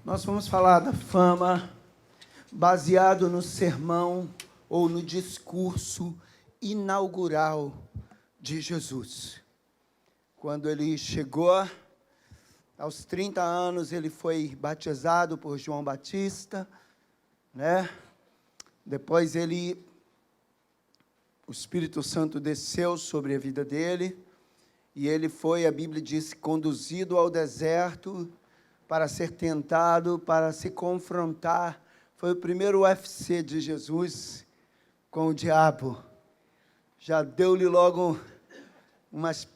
Nós vamos falar da fama baseado no sermão ou no discurso inaugural de Jesus. Quando ele chegou aos 30 anos, ele foi batizado por João Batista, né? Depois o Espírito Santo desceu sobre a vida dele, e ele foi, a Bíblia diz, conduzido ao deserto para ser tentado, para se confrontar. Foi o primeiro UFC de Jesus com o diabo. Já deu-lhe logo umas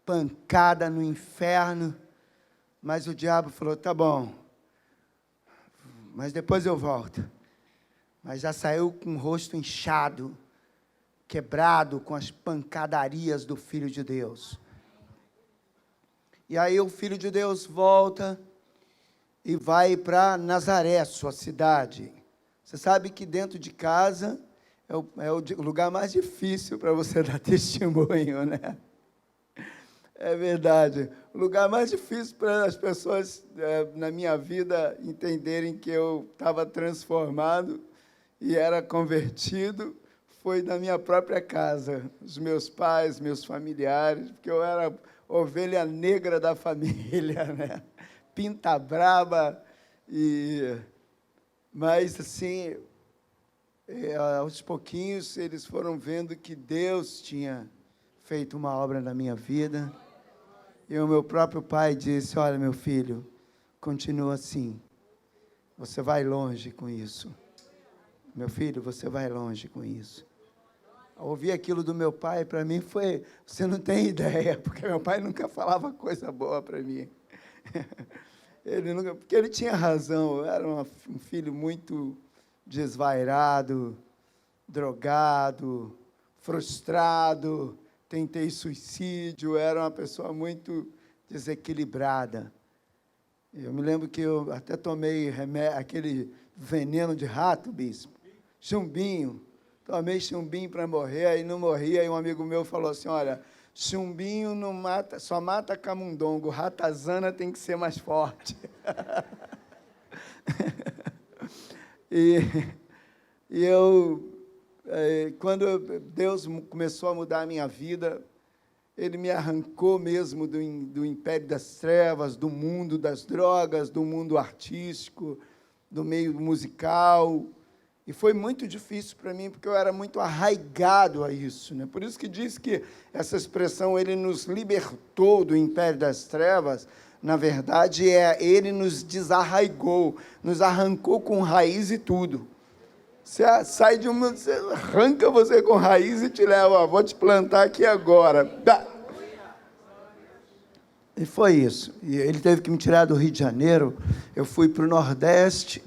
pancadas no inferno, mas o diabo falou, tá bom, mas depois eu volto. Mas já saiu com o rosto inchado, quebrado com as pancadarias do Filho de Deus. E aí o Filho de Deus volta e vai para Nazaré, sua cidade. Você sabe que dentro de casa é o lugar mais difícil para você dar testemunho, né? É verdade. O lugar mais difícil para as pessoas na minha vida entenderem que eu estava transformado e era convertido foi na minha própria casa. Os meus pais, meus familiares, porque eu era ovelha negra da família, né? Pinta braba, mas assim, aos pouquinhos eles foram vendo que Deus tinha feito uma obra na minha vida, e o meu próprio pai disse, olha meu filho, continua assim, você vai longe com isso, meu filho, você vai longe com isso. Ouvir aquilo do meu pai, para mim foi, você não tem ideia, porque meu pai nunca falava coisa boa para mim. Porque ele tinha razão, eu era um filho muito desvairado, drogado, frustrado, tentei suicídio, era uma pessoa muito desequilibrada. Eu me lembro que eu até tomei aquele veneno de rato, bispo, chumbinho, tomei chumbinho para morrer, aí não morria, aí um amigo meu falou assim, olha, chumbinho não mata, só mata camundongo, ratazana tem que ser mais forte. Quando Deus começou a mudar a minha vida, Ele me arrancou mesmo do império das trevas, do mundo das drogas, do mundo artístico, do meio musical. E foi muito difícil para mim, porque eu era muito arraigado a isso, né? Por isso que diz que essa expressão, ele nos libertou do império das trevas, na verdade, ele nos desarraigou, nos arrancou com raiz e tudo. Você sai de uma, você arranca você com raiz e te leva, vou te plantar aqui agora. E foi isso. E ele teve que me tirar do Rio de Janeiro, eu fui para o Nordeste,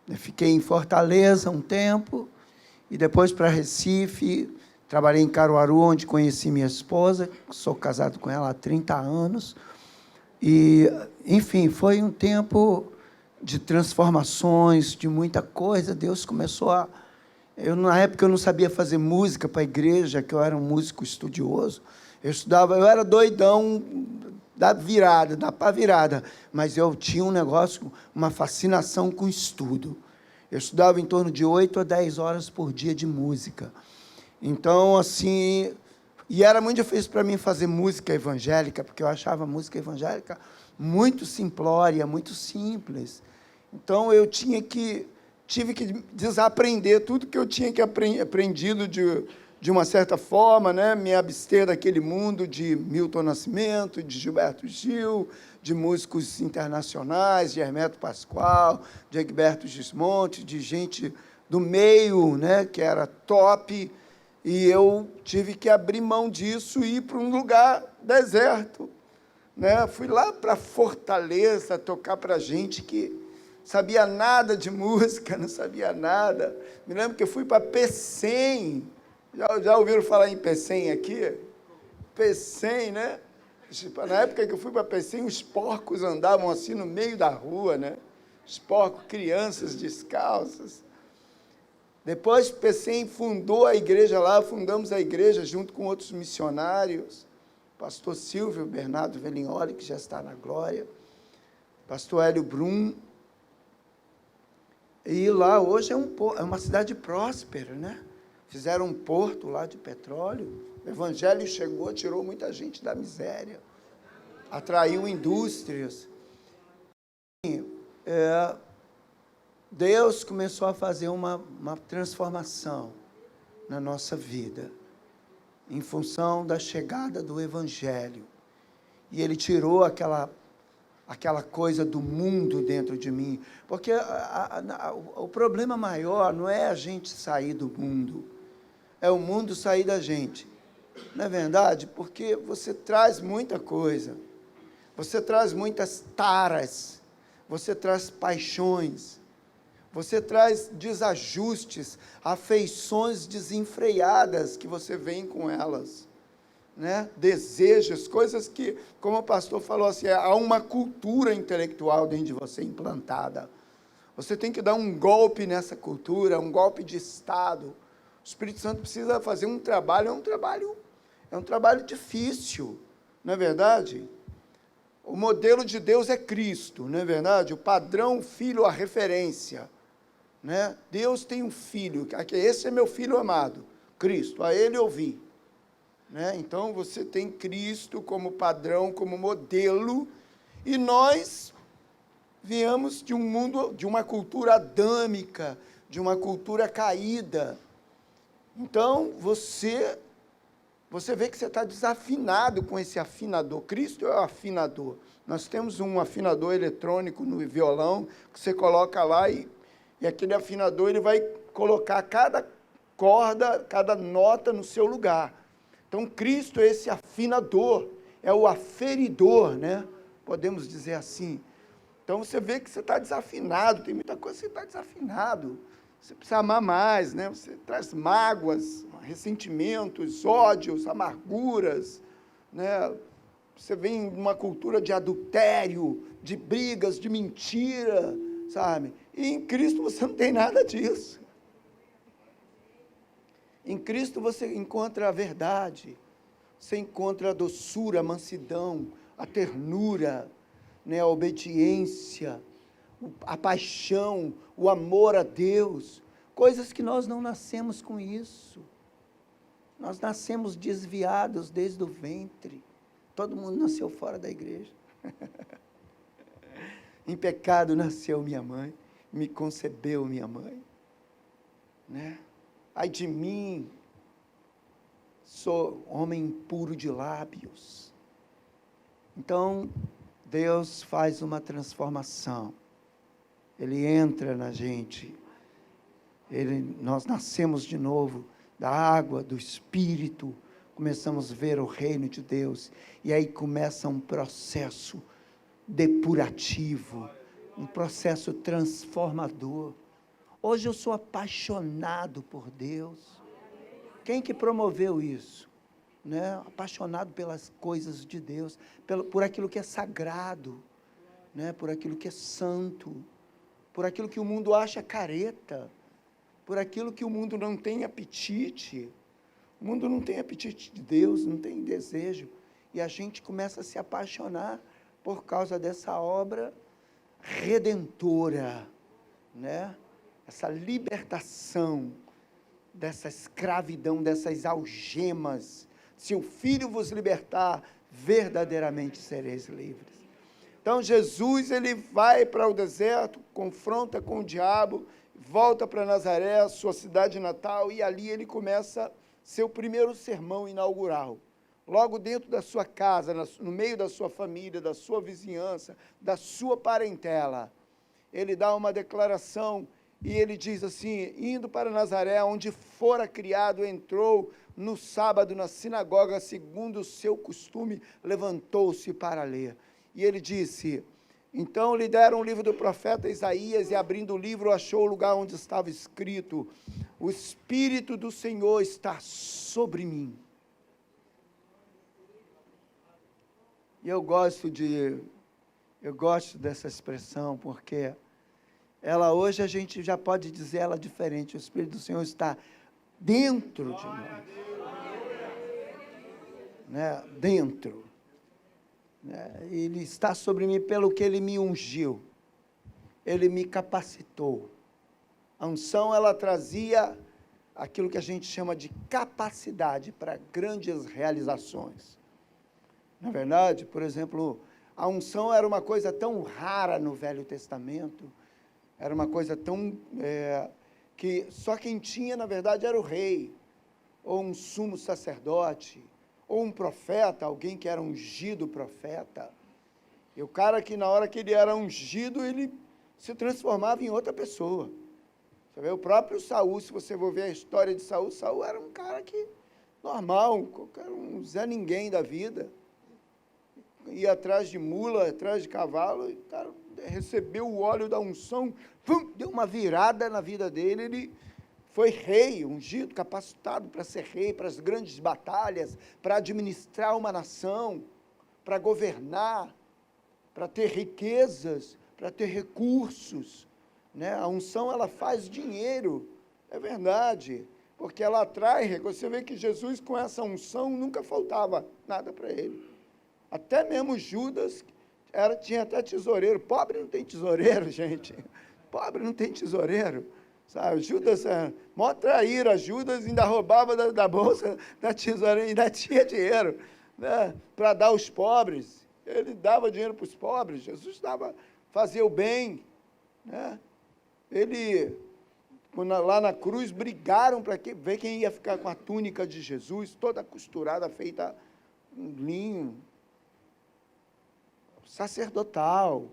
eu fiquei em Fortaleza um tempo, e depois para Recife, trabalhei em Caruaru, onde conheci minha esposa, sou casado com ela há 30 anos, e, enfim, foi um tempo de transformações, de muita coisa. Deus começou na época eu não sabia fazer música para a igreja, que eu era um músico estudioso, eu era doidão, da pá virada, mas eu tinha um negócio, uma fascinação com estudo. Eu estudava em torno de 8 a 10 horas por dia de música. Então, assim, e era muito difícil para mim fazer música evangélica, porque eu achava a música evangélica muito simplória, muito simples. Então, eu tive que desaprender tudo que eu tinha aprendido de uma certa forma, né? Me abster daquele mundo de Milton Nascimento, de Gilberto Gil, de músicos internacionais, de Hermeto Pascoal, de Egberto Gismonti, de gente do meio, né? Que era top, e eu tive que abrir mão disso e ir para um lugar deserto, né? Fui lá para Fortaleza tocar para gente que sabia nada de música, não sabia nada. Me lembro que eu fui para Pecém. Já ouviram falar em Pecém aqui? Pecém, né? Na época que eu fui para Pecém, os porcos andavam assim no meio da rua, né? Os porcos, crianças descalças. Depois, Pecém fundou a igreja lá, fundamos a igreja junto com outros missionários. Pastor Silvio Bernardo Velignoli, que já está na glória. Pastor Hélio Brum. E lá hoje é uma cidade próspera, né? Fizeram um porto lá de petróleo. O evangelho chegou, tirou muita gente da miséria, atraiu indústrias. Deus começou a fazer uma transformação na nossa vida, em função da chegada do evangelho. E Ele tirou aquela coisa do mundo dentro de mim. Porque o problema maior não é a gente sair do mundo, é o mundo sair da gente. Não é verdade? Porque você traz muita coisa, você traz muitas taras, você traz paixões, você traz desajustes, afeições desenfreadas que você vem com elas, né? Desejos, coisas que, como o pastor falou assim, há uma cultura intelectual dentro de você implantada. Você tem que dar um golpe nessa cultura, um golpe de Estado. O Espírito Santo precisa fazer um trabalho, é um trabalho difícil, não é verdade? O modelo de Deus é Cristo, não é verdade? O padrão, o filho, a referência, né? Deus tem um filho, esse é meu filho amado, Cristo, a ele ouvi. Né? Então, você tem Cristo como padrão, como modelo, e nós viemos de um mundo, de uma cultura adâmica, de uma cultura caída. Então, você vê que você está desafinado com esse afinador. Cristo é o afinador. Nós temos um afinador eletrônico no violão, que você coloca lá e aquele afinador ele vai colocar cada corda, cada nota no seu lugar. Então, Cristo é esse afinador, é o aferidor, né? Podemos dizer assim. Então, você vê que você está desafinado, tem muita coisa que você está desafinado. Você precisa amar mais, né? Você traz mágoas, ressentimentos, ódios, amarguras, né? Você vem de uma cultura de adultério, de brigas, de mentira, sabe? E em Cristo você não tem nada disso. Em Cristo você encontra a verdade, você encontra a doçura, a mansidão, a ternura, né, a obediência, a paixão, o amor a Deus, coisas que nós não nascemos com isso. Nós nascemos desviados desde o ventre. Todo mundo nasceu fora da igreja. Em pecado nasceu minha mãe, me concebeu minha mãe, né? Ai de mim, sou homem impuro de lábios. Então, Deus faz uma transformação. Ele entra na gente. Nós nascemos de novo da água, do Espírito. Começamos a ver o reino de Deus. E aí começa um processo depurativo, um processo transformador. Hoje eu sou apaixonado por Deus. Quem que promoveu isso? Né? Apaixonado pelas coisas de Deus, por aquilo que é sagrado, né? Por aquilo que é santo, por aquilo que o mundo acha careta, por aquilo que o mundo não tem apetite. O mundo não tem apetite de Deus, não tem desejo. E a gente começa a se apaixonar por causa dessa obra redentora, né? Essa libertação dessa escravidão, dessas algemas. Se o Filho vos libertar, verdadeiramente sereis livres. Então, Jesus, ele vai para o deserto, confronta com o diabo, volta para Nazaré, sua cidade natal, e ali ele começa seu primeiro sermão inaugural. Logo dentro da sua casa, no meio da sua família, da sua vizinhança, da sua parentela, ele dá uma declaração. E ele diz assim, indo para Nazaré, onde fora criado, entrou no sábado na sinagoga, segundo o seu costume, levantou-se para ler. E ele disse, então lhe deram o livro do profeta Isaías, e abrindo o livro, achou o lugar onde estava escrito, o Espírito do Senhor está sobre mim. E eu gosto dessa expressão, porque ela hoje a gente já pode dizer ela diferente. O Espírito do Senhor está dentro de nós. Né? Dentro. Né? Ele está sobre mim pelo que Ele me ungiu. Ele me capacitou. A unção, ela trazia aquilo que a gente chama de capacidade para grandes realizações. Na verdade, por exemplo, a unção era uma coisa tão rara no Velho Testamento, era uma coisa tão... que só quem tinha, na verdade, era o rei, ou um sumo sacerdote, ou um profeta, alguém que era ungido profeta. E o cara que, na hora que ele era ungido, ele se transformava em outra pessoa. Você vê, o próprio Saul, se você for ver a história de Saul, Saul era um cara que, normal, um Zé Ninguém da vida, ia atrás de mula, atrás de cavalo, e o cara recebeu o óleo da unção, deu uma virada na vida dele, ele foi rei, ungido, capacitado para ser rei, para as grandes batalhas, para administrar uma nação, para governar, para ter riquezas, para ter recursos, né? A unção, ela faz dinheiro, é verdade, porque ela atrai. Você vê que Jesus, com essa unção, nunca faltava nada para ele. Até mesmo Judas tinha até tesoureiro. Pobre não tem tesoureiro, gente. Pobre não tem tesoureiro. Sabe? Judas, mó traíra, Judas ainda roubava da bolsa da tesoureira, ainda tinha dinheiro, né, para dar aos pobres. Ele dava dinheiro para os pobres. Jesus fazia o bem, né? Ele, lá na cruz, brigaram para ver quem ia ficar com a túnica de Jesus, toda costurada, feita em linho, sacerdotal,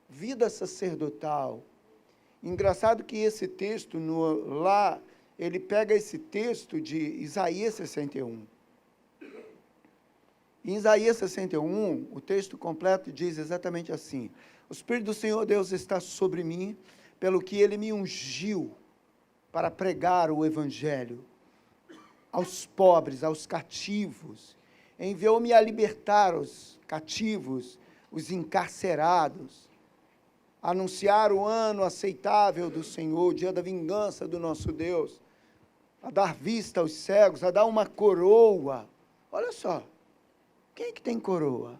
vida sacerdotal. Engraçado que esse texto, lá, ele pega esse texto de Isaías 61. Em Isaías 61, o texto completo diz exatamente assim: o Espírito do Senhor Deus está sobre mim, pelo que Ele me ungiu para pregar o Evangelho aos pobres, aos cativos. Enviou-me a libertar os cativos, os encarcerados, a anunciar o ano aceitável do Senhor, o dia da vingança do nosso Deus, a dar vista aos cegos, a dar uma coroa. Olha só, quem é que tem coroa?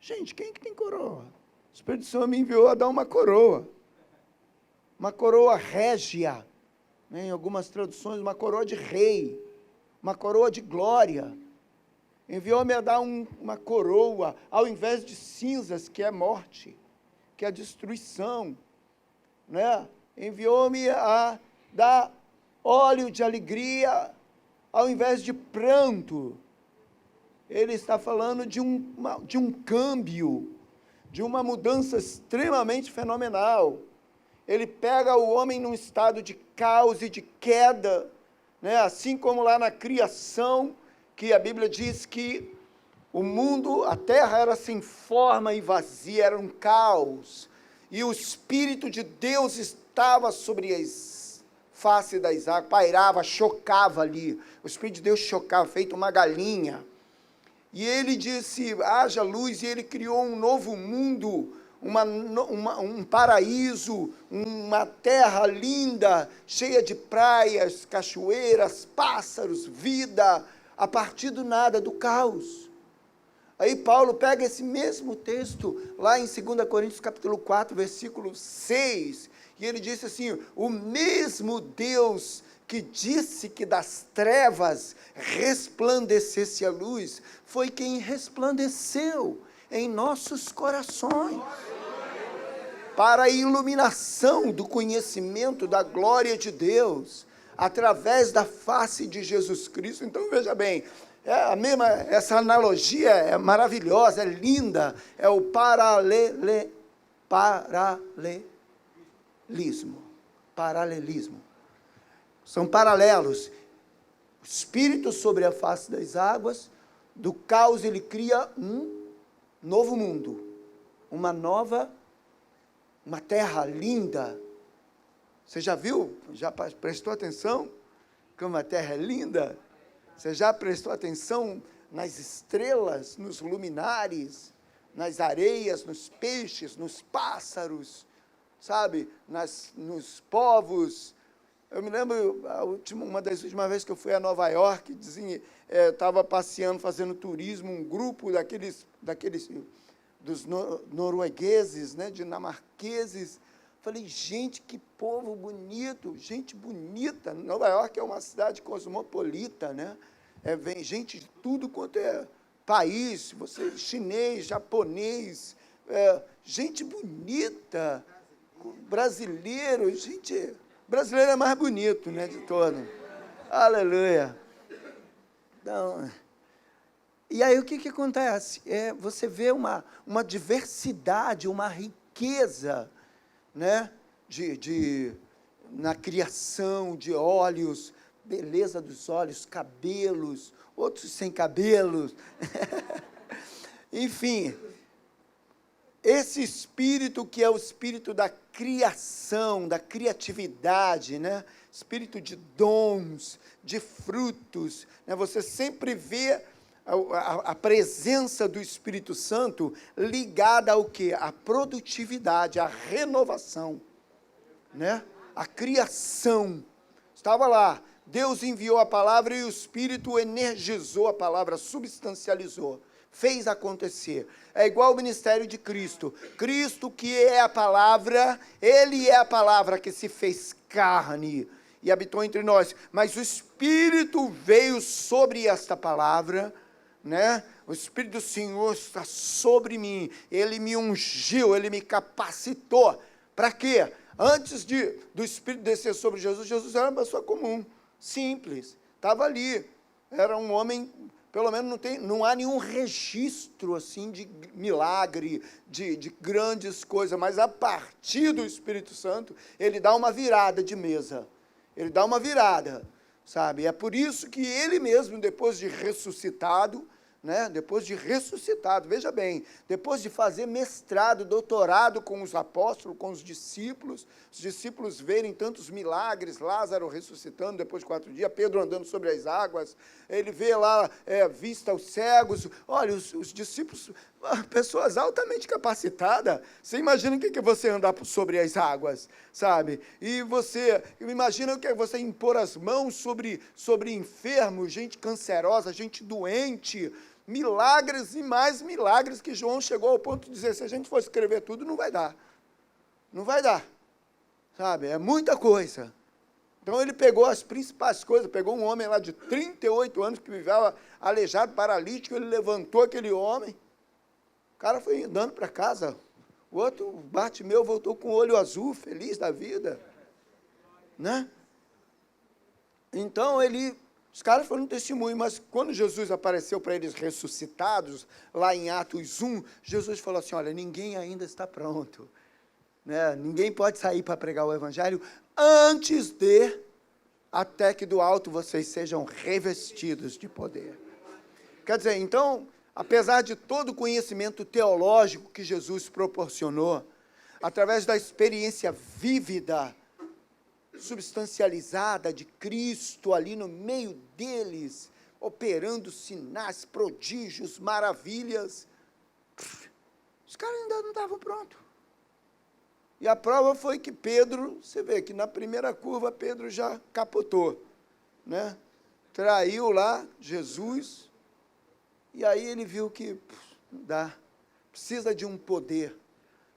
Gente, quem é que tem coroa? O Espírito Santo me enviou a dar uma coroa régia, né? Em algumas traduções, uma coroa de rei, uma coroa de glória. Enviou-me a dar uma coroa, ao invés de cinzas, que é morte, que é destruição, né? Enviou-me a dar óleo de alegria, ao invés de pranto. Ele está falando de um câmbio, de uma mudança extremamente fenomenal. Ele pega o homem num estado de caos e de queda, né? Assim como lá na criação, que a Bíblia diz que o mundo, a terra era sem forma e vazia, era um caos, e o Espírito de Deus estava sobre as faces das águas, pairava, chocava ali, o Espírito de Deus chocava, feito uma galinha, e ele disse, haja luz, e ele criou um novo mundo, um paraíso, uma terra linda, cheia de praias, cachoeiras, pássaros, vida, a partir do nada, do caos. Aí Paulo pega esse mesmo texto, lá em 2 Coríntios capítulo 4, versículo 6, e ele disse assim, o mesmo Deus que disse que das trevas resplandecesse a luz, foi quem resplandeceu em nossos corações, para a iluminação do conhecimento da glória de Deus, através da face de Jesus Cristo. Então, veja bem, essa analogia é maravilhosa, é linda, é o paralelismo. São paralelos. O Espírito sobre a face das águas, do caos ele cria um novo mundo, uma terra linda. Você já viu? Já prestou atenção como a terra é linda? Você já prestou atenção nas estrelas, nos luminares, nas areias, nos peixes, nos pássaros, sabe? Nos povos. Eu me lembro, uma das últimas vezes que eu fui a Nova York, estava passeando, fazendo turismo, um grupo dos noruegueses, né, dinamarqueses, Falei, gente, que povo bonito, gente bonita. Nova York é uma cidade cosmopolita, né? Vem gente de tudo quanto é país, você chinês, japonês, gente bonita, brasileiro, gente, brasileiro é mais bonito, né, de todo. Aleluia. Então, e aí o que acontece? Você vê uma diversidade, uma riqueza, né, na criação de olhos, beleza dos olhos, cabelos, outros sem cabelos. Enfim, esse espírito que é o espírito da criação, da criatividade, né? Espírito de dons, de frutos, né? Você sempre vê a presença do Espírito Santo ligada ao quê? À produtividade, à renovação, né? A criação. Estava lá, Deus enviou a palavra e o Espírito energizou a palavra, substancializou, fez acontecer. É igual o ministério de Cristo. Cristo, que é a palavra, Ele é a palavra que se fez carne e habitou entre nós. Mas o Espírito veio sobre esta palavra, né? O Espírito do Senhor está sobre mim. Ele me ungiu, Ele me capacitou. Para quê? Antes do Espírito descer sobre Jesus, Jesus era uma pessoa comum, simples, estava ali. Era um homem, pelo menos não há nenhum registro assim de milagre, de grandes coisas, mas a partir do Espírito Santo, ele dá uma virada de mesa. Ele dá uma virada, sabe? É por isso que ele mesmo, depois de ressuscitado, né? Depois de ressuscitado, veja bem, depois de fazer mestrado, doutorado com os apóstolos, com os discípulos verem tantos milagres, Lázaro ressuscitando depois de 4 dias, Pedro andando sobre as águas, ele vê lá, vista aos cegos, olha, os discípulos, pessoas altamente capacitadas, você imagina o que é você andar sobre as águas, sabe? E você, imagina o que é você impor as mãos sobre enfermos, gente cancerosa, gente doente, milagres e mais milagres, que João chegou ao ponto de dizer, se a gente for escrever tudo, não vai dar, sabe, é muita coisa. Então ele pegou as principais coisas, pegou um homem lá de 38 anos, que vivia aleijado, paralítico, ele levantou aquele homem, o cara foi andando para casa, o outro, Bartimeu, voltou com o olho azul, feliz da vida, né? Então os caras foram testemunho, mas quando Jesus apareceu para eles ressuscitados, lá em Atos 1, Jesus falou assim, olha, ninguém ainda está pronto, né? Ninguém pode sair para pregar o evangelho antes até que do alto vocês sejam revestidos de poder. Quer dizer, então, apesar de todo o conhecimento teológico que Jesus proporcionou, através da experiência vívida, substancializada de Cristo ali no meio deles, operando sinais, prodígios, maravilhas, os caras ainda não estavam prontos. E a prova foi que Pedro, você vê que na primeira curva Pedro já capotou, né? Traiu lá Jesus, e aí ele viu que não dá, precisa de um poder.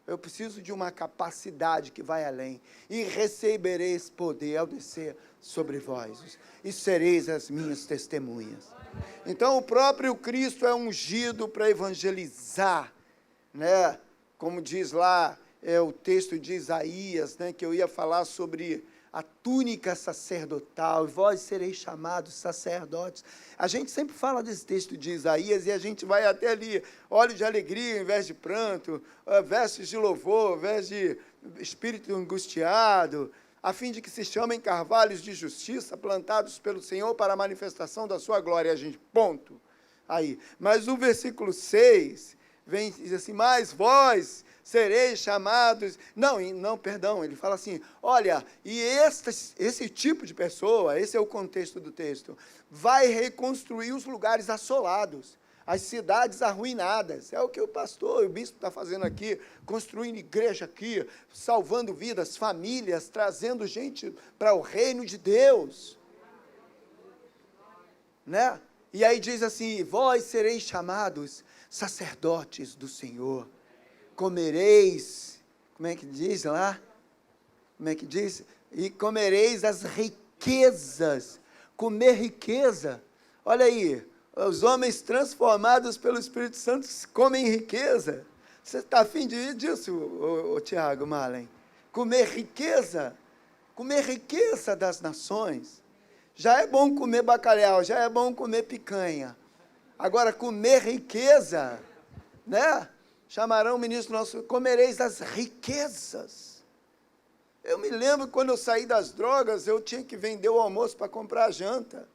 Eu preciso de uma capacidade que vai além. E recebereis poder ao descer sobre vós, e sereis as minhas testemunhas. Então, o próprio Cristo é ungido para evangelizar, né? Como diz lá o texto de Isaías, né? Que eu ia falar sobre a túnica sacerdotal, e vós sereis chamados sacerdotes. A gente sempre fala desse texto de Isaías, e a gente vai até ali, óleo de alegria em vez de pranto, vestes de louvor, em vez de espírito angustiado, a fim de que se chamem carvalhos de justiça, plantados pelo Senhor para a manifestação da sua glória. A gente, ponto. Aí. Mas o versículo 6, vem e diz assim, mas vós sereis chamados, perdão, ele fala assim, olha, e esse tipo de pessoa, esse é o contexto do texto, vai reconstruir os lugares assolados, as cidades arruinadas, é o que o pastor, o bispo está fazendo aqui, construindo igreja aqui, salvando vidas, famílias, trazendo gente para o reino de Deus, né? E aí diz assim, vós sereis chamados sacerdotes do Senhor, comereis, como é que diz lá? como é que diz? E comereis as riquezas. Comer riqueza. Olha aí, os homens transformados pelo Espírito Santo comem riqueza. Você está afim de ir disso, Tiago Malen? Comer riqueza das nações. Já é bom comer bacalhau, já é bom comer picanha. Agora, comer riqueza, né? Chamarão o ministro nosso, comereis as riquezas. Eu me lembro quando eu saí das drogas, eu tinha que vender o almoço para comprar a janta.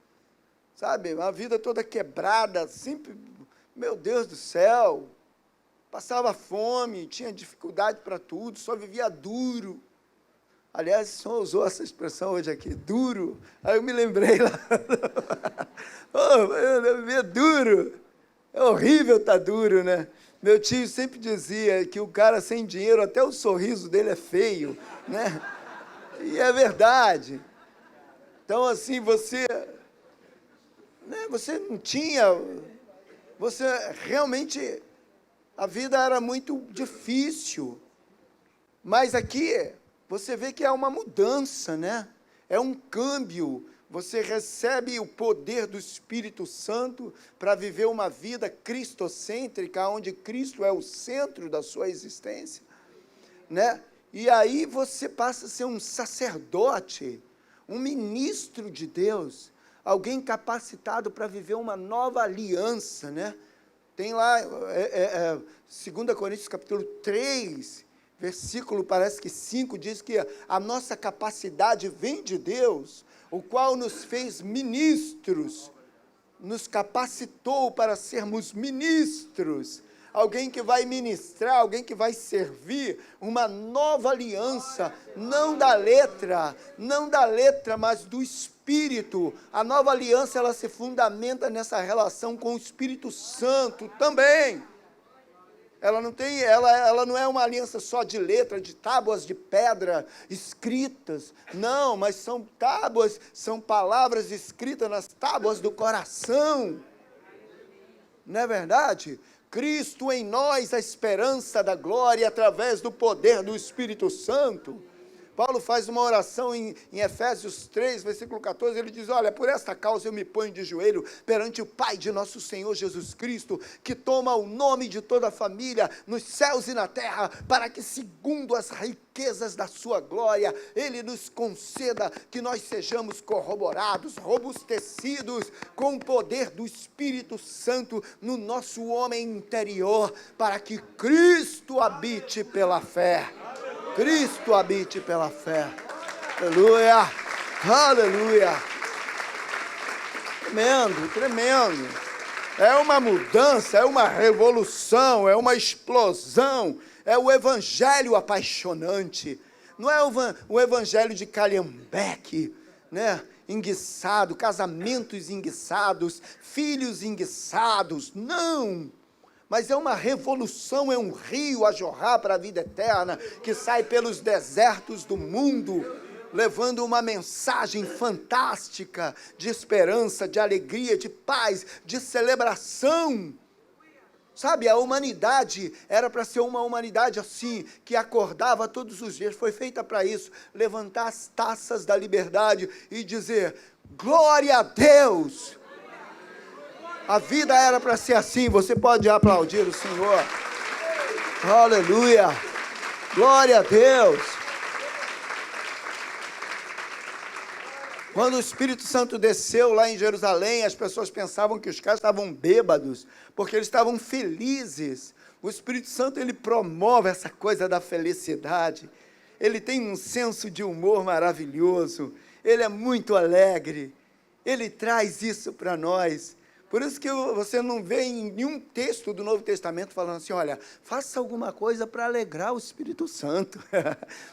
Sabe, a vida toda quebrada, sempre, meu Deus do céu, passava fome, tinha dificuldade para tudo, só vivia duro. Aliás, o senhor usou essa expressão hoje aqui, duro. Aí eu me lembrei lá. Eu vivia duro. É horrível estar duro, né? Meu tio sempre dizia que o cara sem dinheiro, até o sorriso dele é feio, né? E é verdade. Então, assim, você não tinha, você realmente, a vida era muito difícil, mas aqui, você vê que é uma mudança, né? É um câmbio, você recebe o poder do Espírito Santo para viver uma vida cristocêntrica, onde Cristo é o centro da sua existência, né? E aí você passa a ser um sacerdote, um ministro de Deus, alguém capacitado para viver uma nova aliança, né? Tem lá, 2 Coríntios capítulo 3, versículo, parece que 5, diz que a nossa capacidade vem de Deus, o qual nos fez ministros, nos capacitou para sermos ministros, alguém que vai ministrar, alguém que vai servir uma nova aliança, não da letra, mas do Espírito. A nova aliança, ela se fundamenta nessa relação com o Espírito Santo também. Ela não é uma aliança só de letra, de tábuas de pedra escritas, não, mas são tábuas, são palavras escritas nas tábuas do coração. Não é verdade? Cristo em nós, a esperança da glória, através do poder do Espírito Santo. Paulo faz uma oração em Efésios 3, versículo 14, ele diz, olha, por esta causa eu me ponho de joelho perante o Pai de nosso Senhor Jesus Cristo, que toma o nome de toda a família, nos céus e na terra, para que, segundo as riquezas da sua glória, Ele nos conceda que nós sejamos corroborados, robustecidos com o poder do Espírito Santo no nosso homem interior, para que Cristo habite pela fé. Cristo habite pela fé. Aleluia, aleluia. Tremendo, tremendo. É uma mudança, é uma revolução, é uma explosão, é o evangelho apaixonante. Não é o evangelho de Calhambeque, né? Enguiçado, casamentos enguiçados, filhos enguiçados, não. Mas é uma revolução, é um rio a jorrar para a vida eterna, que sai pelos desertos do mundo, levando uma mensagem fantástica de esperança, de alegria, de paz, de celebração. Sabe, a humanidade era para ser uma humanidade assim, que acordava todos os dias, foi feita para isso, levantar as taças da liberdade e dizer, glória a Deus. A vida era para ser assim, você pode aplaudir o Senhor. Aleluia, glória a Deus. Quando o Espírito Santo desceu lá em Jerusalém, as pessoas pensavam que os caras estavam bêbados, porque eles estavam felizes. O Espírito Santo, ele promove essa coisa da felicidade. Ele tem um senso de humor maravilhoso, ele é muito alegre, ele traz isso para nós. Por isso que você não vê em nenhum texto do Novo Testamento falando assim, olha, faça alguma coisa para alegrar o Espírito Santo.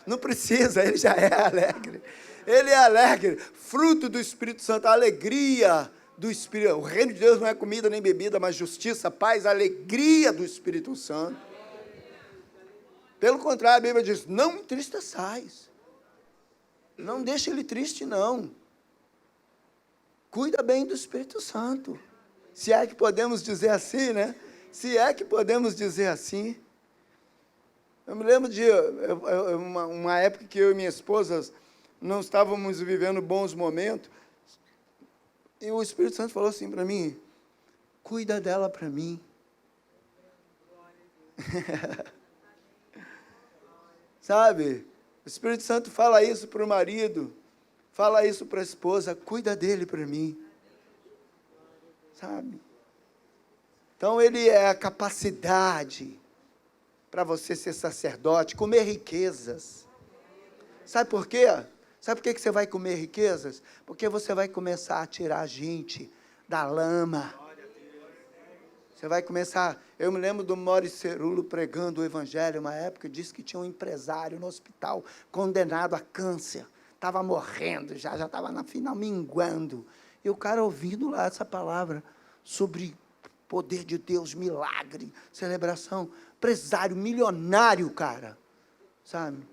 Não precisa, ele já é alegre. Ele é alegre, fruto do Espírito Santo, a alegria do Espírito. O reino de Deus não é comida nem bebida, mas justiça, paz, alegria do Espírito Santo. Pelo contrário, a Bíblia diz, não entristeçais. Não deixe ele triste, não. Cuida bem do Espírito Santo. Se é que podemos dizer assim, né? Se é que podemos dizer assim. Eu me lembro de uma época que eu e minha esposa não estávamos vivendo bons momentos, e o Espírito Santo falou assim para mim, cuida dela para mim. Sabe? O Espírito Santo fala isso para o marido, fala isso para a esposa, cuida dele para mim. Sabe? Então, ele é a capacidade para você ser sacerdote, comer riquezas. Sabe por quê? Sabe por que você vai comer riquezas? Porque você vai começar a tirar a gente da lama. Você vai começar... Eu me lembro do Maurício Cerulo pregando o evangelho, uma época, disse que tinha um empresário no hospital condenado a câncer. Estava morrendo, já estava na final minguando. E o cara ouvindo lá essa palavra sobre poder de Deus, milagre, celebração. Empresário, milionário, cara. Sabe?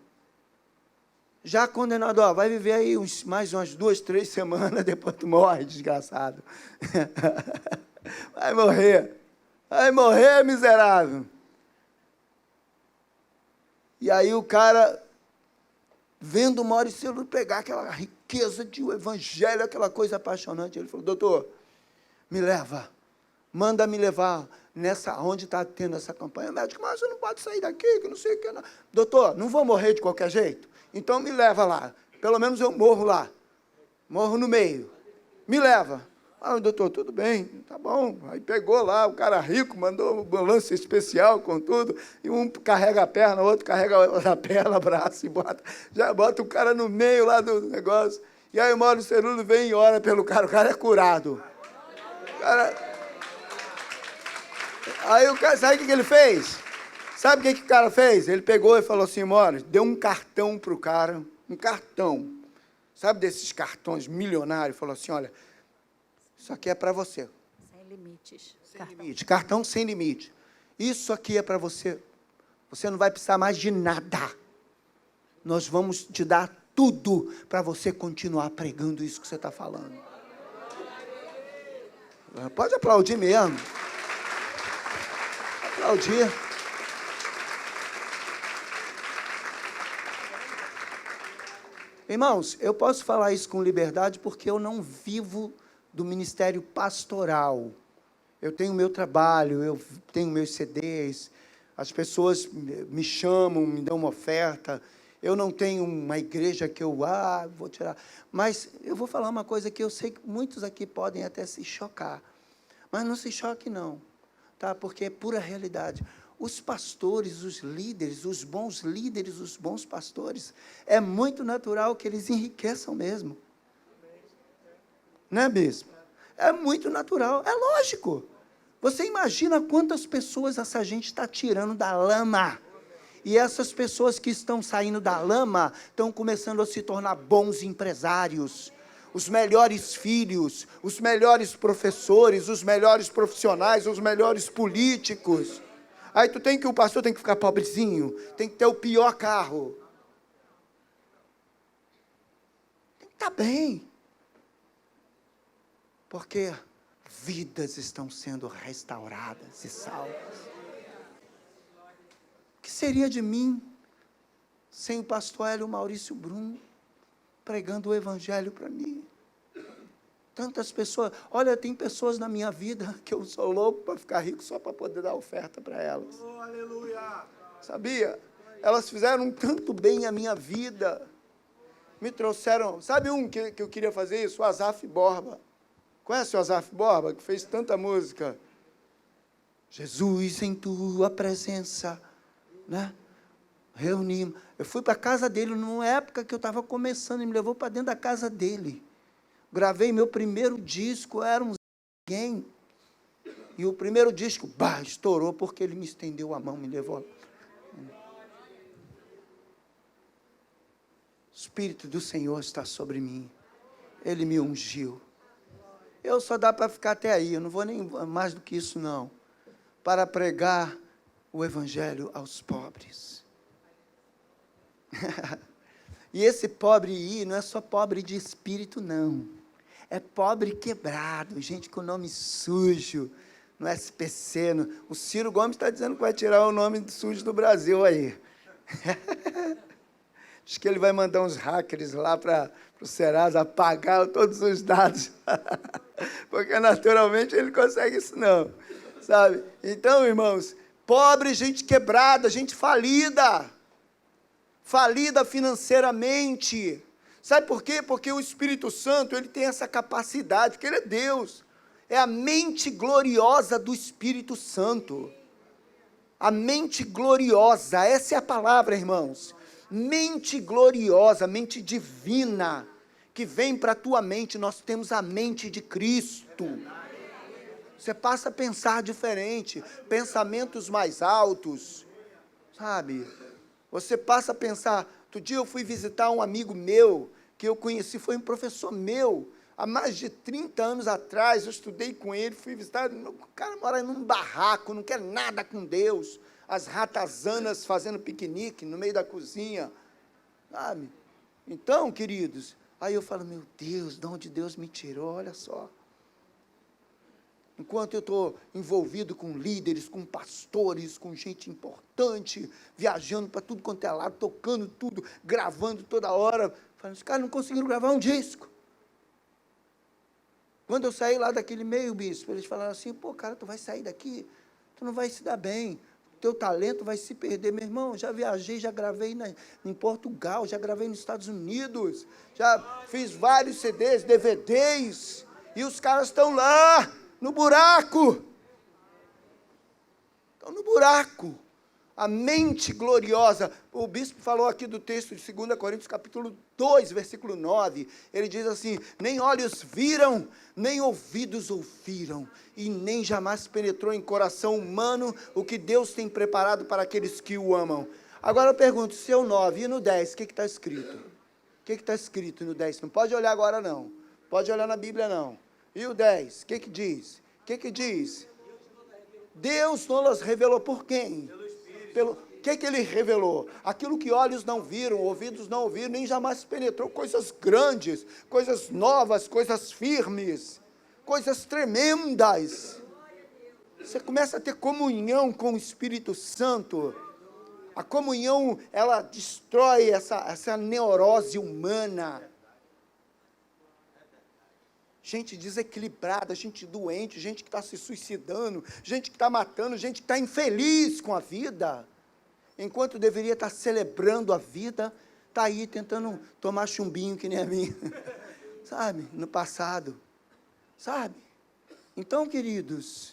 Já condenado, ó, vai viver aí mais umas 2, 3 semanas, depois tu morre, desgraçado. Vai morrer. Vai morrer, miserável. E aí o cara, vendo o Maurício Cerulo pegar aquela riqueza de evangelho, aquela coisa apaixonante, ele falou, doutor, me leva, manda me levar nessa, onde está tendo essa campanha. O médico, mas você não pode sair daqui, que não sei o que. Não. Doutor, não vou morrer de qualquer jeito? Então me leva lá, pelo menos eu morro lá, morro no meio, me leva. Ah, doutor, tudo bem, tá bom. Aí pegou lá, o cara rico, mandou uma ambulância especial com tudo, e um carrega a perna, o outro carrega a perna, braço, e já bota o cara no meio lá do negócio. E aí o Maurício Cerulo vem e ora pelo cara, o cara é curado. Aí o cara, sabe o que ele fez? Sabe o que o cara fez? Ele pegou e falou assim, Maurício, deu um cartão para o cara, um cartão, sabe desses cartões milionários? Falou assim, olha, isso aqui é para você. Sem limites. Sem limite, cartão sem limite. Isso aqui é para você. Você não vai precisar mais de nada. Nós vamos te dar tudo para você continuar pregando isso que você está falando. Pode aplaudir mesmo. Aplaudir. Irmãos, eu posso falar isso com liberdade porque eu não vivo do ministério pastoral. Eu tenho meu trabalho, eu tenho meus CDs, as pessoas me chamam, me dão uma oferta, eu não tenho uma igreja que eu vou tirar. Mas eu vou falar uma coisa que eu sei que muitos aqui podem até se chocar, mas não se choque não, tá? Porque é pura realidade. Os pastores, os líderes, os bons pastores, é muito natural que eles enriqueçam mesmo. Não é mesmo? É muito natural, é lógico. Você imagina quantas pessoas essa gente está tirando da lama. E essas pessoas que estão saindo da lama estão começando a se tornar bons empresários. Os melhores filhos, os melhores professores, os melhores profissionais, os melhores políticos. Aí o pastor tem que ficar pobrezinho, tem que ter o pior carro. Tem que estar bem. Porque vidas estão sendo restauradas e salvas. O que seria de mim sem o pastor Hélio Maurício Brum pregando o evangelho para mim? Tantas pessoas, olha, tem pessoas na minha vida que eu sou louco para ficar rico só para poder dar oferta para elas. Oh, aleluia! Sabia? Elas fizeram tanto bem à minha vida. Me trouxeram, sabe que eu queria fazer isso? O Azaf Borba. Conhece o Azaf Borba, que fez tanta música? Jesus, em tua presença, né? Reunimos. Eu fui para a casa dele, numa época que eu estava começando, ele me levou para dentro da casa dele. Gravei meu primeiro disco, era ninguém. E o primeiro disco, estourou, porque ele me estendeu a mão, me levou. O Espírito do Senhor está sobre mim. Ele me ungiu. Eu só dá para ficar até aí, eu não vou nem mais do que isso, não. Para pregar o evangelho aos pobres. E esse pobre aí não é só pobre de espírito, não. É pobre quebrado, gente com nome sujo, no SPC. O Ciro Gomes está dizendo que vai tirar o nome sujo do Brasil aí. Diz que ele vai mandar uns hackers lá para o Serasa apagar todos os dados. Porque naturalmente ele não consegue isso não, sabe? Então, irmãos, pobre, gente quebrada, gente falida financeiramente. Sabe por quê? Porque o Espírito Santo, ele tem essa capacidade, porque ele é Deus. É a mente gloriosa do Espírito Santo. A mente gloriosa, essa é a palavra, irmãos. Mente gloriosa, mente divina, que vem para a tua mente. Nós temos a mente de Cristo. Você passa a pensar diferente, pensamentos mais altos, sabe? Você passa a pensar. Outro dia eu fui visitar um amigo meu, que eu conheci, foi um professor meu, há mais de 30 anos atrás, eu estudei com ele, fui visitar, o cara mora num barraco, não quer nada com Deus, as ratazanas fazendo piquenique no meio da cozinha, sabe? Então, queridos, aí eu falo, meu Deus, de onde Deus me tirou, olha só. Enquanto eu estou envolvido com líderes, com pastores, com gente importante, viajando para tudo quanto é lado, tocando tudo, gravando toda hora, falando, os caras não conseguiram gravar um disco. Quando eu saí lá daquele meio, bispo, eles falaram assim, pô, cara, tu vai sair daqui, tu não vai se dar bem, teu talento vai se perder. Meu irmão, já viajei, já gravei em Portugal, já gravei nos Estados Unidos, já fiz vários CDs, DVDs, e os caras estão lá, no buraco. Estão no buraco. A mente gloriosa. O bispo falou aqui do texto de 2 Coríntios, capítulo 2, versículo 9. Ele diz assim, nem olhos viram, nem ouvidos ouviram, e nem jamais penetrou em coração humano o que Deus tem preparado para aqueles que o amam. Agora eu pergunto, se é o 9 e no 10, o que está escrito? O que está escrito no 10? Não pode olhar agora não. Pode olhar na Bíblia não. E o 10, o que diz? O que diz? Deus nos revelou por quem? O que ele revelou? Aquilo que olhos não viram, ouvidos não ouviram, nem jamais penetrou, coisas grandes, coisas novas, coisas firmes, coisas tremendas. Você começa a ter comunhão com o Espírito Santo. A comunhão, ela destrói essa neurose humana. Gente desequilibrada, gente doente, gente que está se suicidando, gente que está matando, gente que está infeliz com a vida. Enquanto deveria estar celebrando a vida, está aí tentando tomar chumbinho que nem a minha. Sabe? No passado. Sabe? Então, queridos,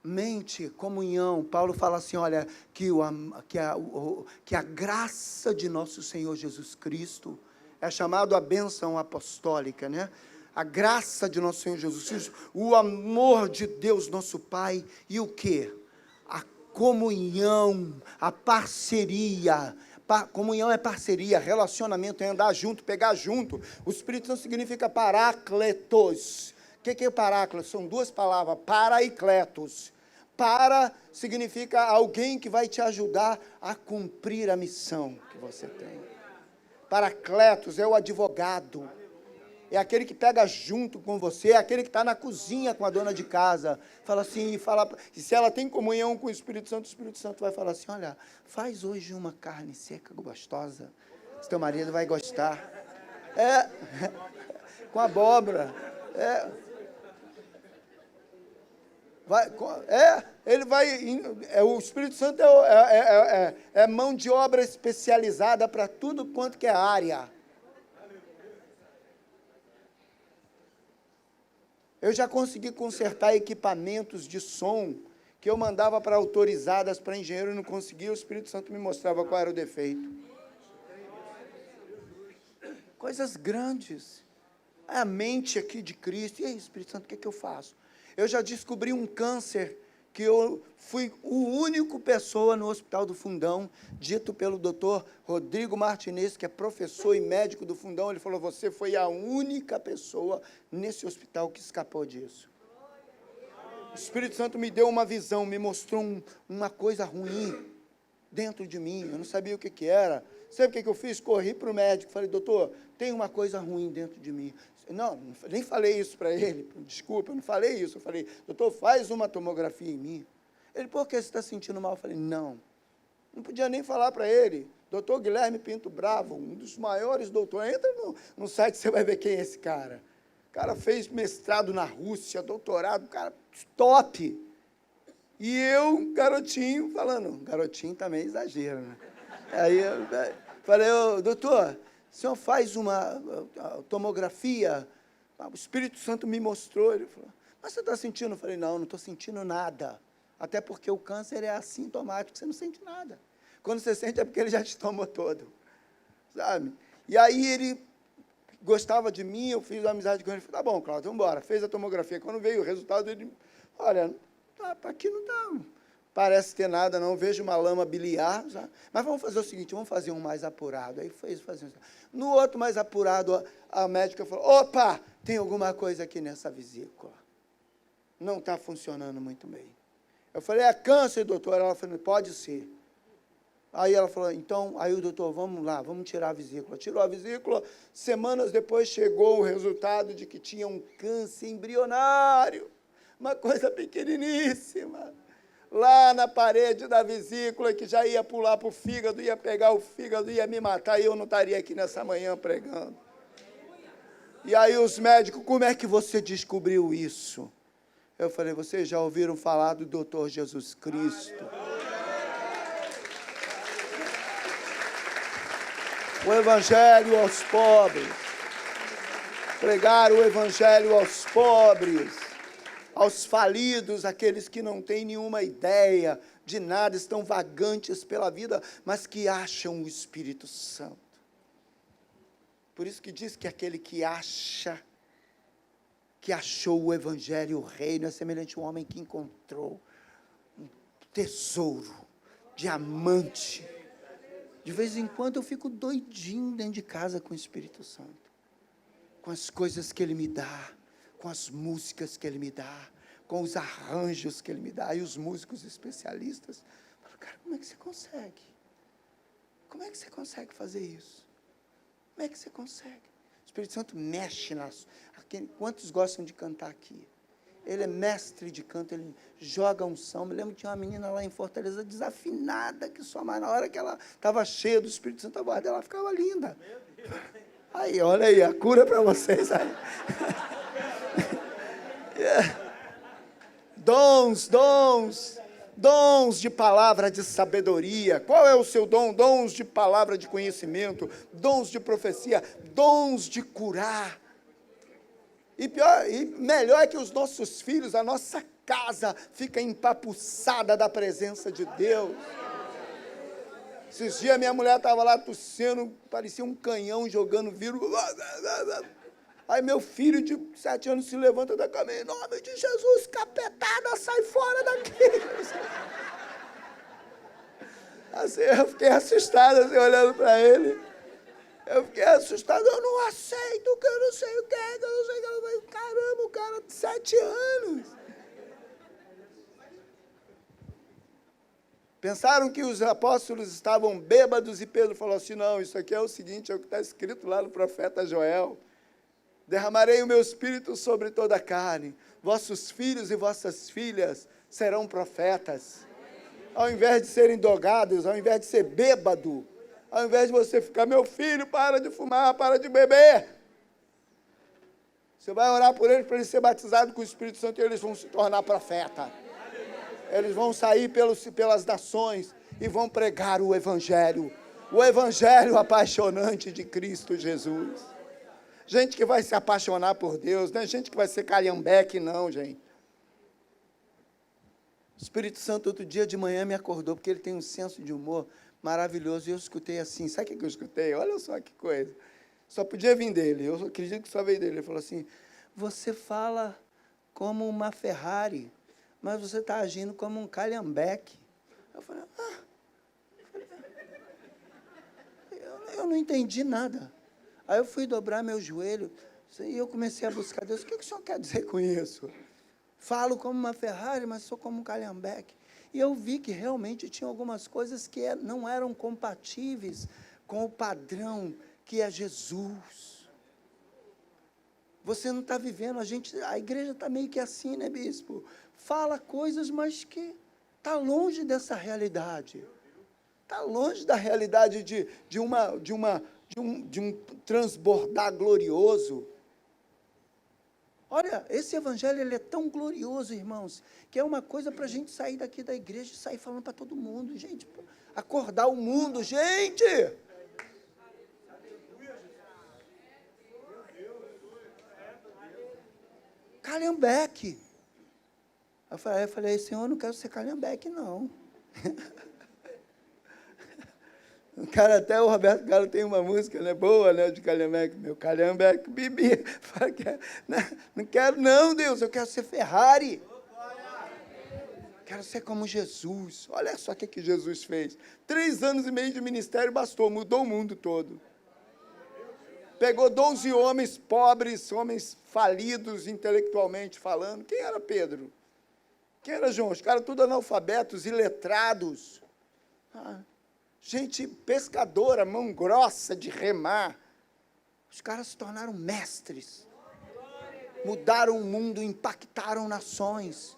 mente, comunhão. Paulo fala assim, olha, que a graça de nosso Senhor Jesus Cristo, é chamado a bênção apostólica, né? A graça de nosso Senhor Jesus Cristo, o amor de Deus nosso Pai, e o quê? A comunhão, a parceria. Comunhão é parceria, relacionamento, é andar junto, pegar junto. O Espírito Santo significa parácletos. O que é parácletos? São duas palavras, para e kletos. Para significa alguém que vai te ajudar a cumprir a missão que você tem. Paracletos é o advogado, é aquele que pega junto com você, é aquele que está na cozinha com a dona de casa, fala assim, e se ela tem comunhão com o Espírito Santo vai falar assim, olha, faz hoje uma carne seca gostosa, se teu marido vai gostar, com abóbora, ele vai, o Espírito Santo é mão de obra especializada para tudo quanto que é área. Eu já consegui consertar equipamentos de som que eu mandava para autorizadas, para engenheiro, e não conseguia, o Espírito Santo me mostrava qual era o defeito. Coisas grandes. A mente aqui de Cristo. E aí, Espírito Santo, o que eu faço? Eu já descobri um câncer, que eu fui a única pessoa no Hospital do Fundão, dito pelo doutor Rodrigo Martinez, que é professor e médico do Fundão, ele falou, você foi a única pessoa nesse hospital que escapou disso. O Espírito Santo me deu uma visão, me mostrou uma coisa ruim dentro de mim, eu não sabia o que era. Sabe o que eu fiz? Corri para o médico, falei, doutor, tem uma coisa ruim dentro de mim. Não, nem falei isso para ele, desculpa, eu não falei isso. Eu falei, doutor, faz uma tomografia em mim. Ele, por que você está sentindo mal? Eu falei, não, Não podia nem falar para ele. Doutor Guilherme Pinto Bravo, um dos maiores doutores. Entra no site, você vai ver quem é esse cara. O cara fez mestrado na Rússia, doutorado, cara top. E eu, garotinho, falando, garotinho também é exagero, né? Aí eu falei, doutor, o senhor faz uma tomografia? O Espírito Santo me mostrou. Ele falou, mas você está sentindo? Eu falei, não estou sentindo nada. Até porque o câncer é assintomático, você não sente nada. Quando você sente é porque ele já te tomou todo, sabe? E aí ele gostava de mim, eu fiz amizade com ele, falei, tá bom, Cláudio, vamos embora. Fez a tomografia, quando veio o resultado, ele, olha, aqui não dá, parece ter nada, não, vejo uma lama biliar, sabe? Mas vamos fazer o seguinte, vamos fazer um mais apurado. Aí fez, no outro mais apurado, a médica falou, opa, tem alguma coisa aqui nessa vesícula. Não está funcionando muito bem. Eu falei, é câncer, doutor? Ela falou, pode ser. Aí ela falou, então, aí o doutor, vamos lá, vamos tirar a vesícula. Tirou a vesícula, semanas depois chegou o resultado de que tinha um câncer embrionário, uma coisa pequeniníssima, lá na parede da vesícula, que já ia pular para o fígado, ia pegar o fígado, ia me matar, e eu não estaria aqui nessa manhã pregando. E aí os médicos, como é que você descobriu isso? Eu falei, vocês já ouviram falar do doutor Jesus Cristo? O evangelho aos pobres. Pregar o evangelho aos pobres, aos falidos, aqueles que não têm nenhuma ideia de nada, estão vagantes pela vida, mas que acham o Espírito Santo. Por isso que diz que aquele que acha, que achou o evangelho, o reino, é semelhante a um homem que encontrou um tesouro, diamante. De vez em quando eu fico doidinho dentro de casa com o Espírito Santo, com as coisas que Ele me dá, com as músicas que Ele me dá, com os arranjos que Ele me dá, e os músicos especialistas. Eu falo, cara, como é que você consegue? Como é que você consegue fazer isso? Como é que você consegue? O Espírito Santo mexe nas... Quantos gostam de cantar aqui? Ele é mestre de canto, ele joga unção. Me lembro que tinha uma menina lá em Fortaleza desafinada, que só mais na hora que ela estava cheia do Espírito Santo, a voz dela ficava linda. Aí, olha aí, a cura para vocês aí. Dons de palavra de sabedoria. Qual é o seu dom? Dons de palavra de conhecimento, dons de profecia, dons de curar. E pior, e melhor é que os nossos filhos, a nossa casa, fica empapuçada da presença de Deus. Esses dias minha mulher estava lá tossindo, parecia um canhão jogando vírus. Aí meu filho de 7 anos se levanta da cama, em nome de Jesus, capetada, sai fora daqui. Assim, eu fiquei assustado, assim, olhando para ele. Eu fiquei assustado, eu não aceito, que eu não sei o que é, que eu não sei o que é. Eu falei, caramba, o cara de 7 anos. Pensaram que os apóstolos estavam bêbados e Pedro falou assim, não, isso aqui é o seguinte, é o que está escrito lá no profeta Joel. Derramarei o meu espírito sobre toda a carne, vossos filhos e vossas filhas serão profetas. Ao invés de serem drogados, ao invés de ser bêbado, ao invés de você ficar, meu filho, para de fumar, para de beber. Você vai orar por eles para eles serem batizados com o Espírito Santo e eles vão se tornar profeta. Eles vão sair pelas nações e vão pregar o evangelho apaixonante de Cristo Jesus. Gente que vai se apaixonar por Deus, não é gente que vai ser calhambeque, não, gente. O Espírito Santo, outro dia de manhã, me acordou, porque ele tem um senso de humor maravilhoso, e eu escutei assim, sabe o que eu escutei? Olha só que coisa, só podia vir dele, eu acredito que só veio dele. Ele falou assim, você fala como uma Ferrari, mas você está agindo como um calhambeque. Eu falei, eu não entendi nada. Aí eu fui dobrar meu joelho, e eu comecei a buscar Deus, o que o senhor quer dizer com isso? Falo como uma Ferrari, mas sou como um calhambeque. E eu vi que realmente tinha algumas coisas que não eram compatíveis com o padrão que é Jesus. Você não está vivendo, a igreja está meio que assim, né, bispo? Fala coisas, mas que está longe dessa realidade. Está longe da realidade de um transbordar glorioso. Olha, esse evangelho ele é tão glorioso, irmãos, que é uma coisa para a gente sair daqui da igreja e sair falando para todo mundo. Gente, acordar o mundo, gente! Calhambeque. Eu falei, Senhor, eu não quero ser calhambeque, não. Até o Roberto Carlos tem uma música, né, boa, né, de calhambeque, meu calhambeque, bibi. Não quero não, Deus, eu quero ser Ferrari. Quero ser como Jesus. Olha só o que Jesus fez. 3 anos e meio de ministério bastou, mudou o mundo todo. Pegou 12 homens pobres, homens falidos intelectualmente falando. Quem era Pedro? Quem era João? Os caras tudo analfabetos, iletrados. Gente pescadora, mão grossa de remar. Os caras se tornaram mestres. Mudaram o mundo, impactaram nações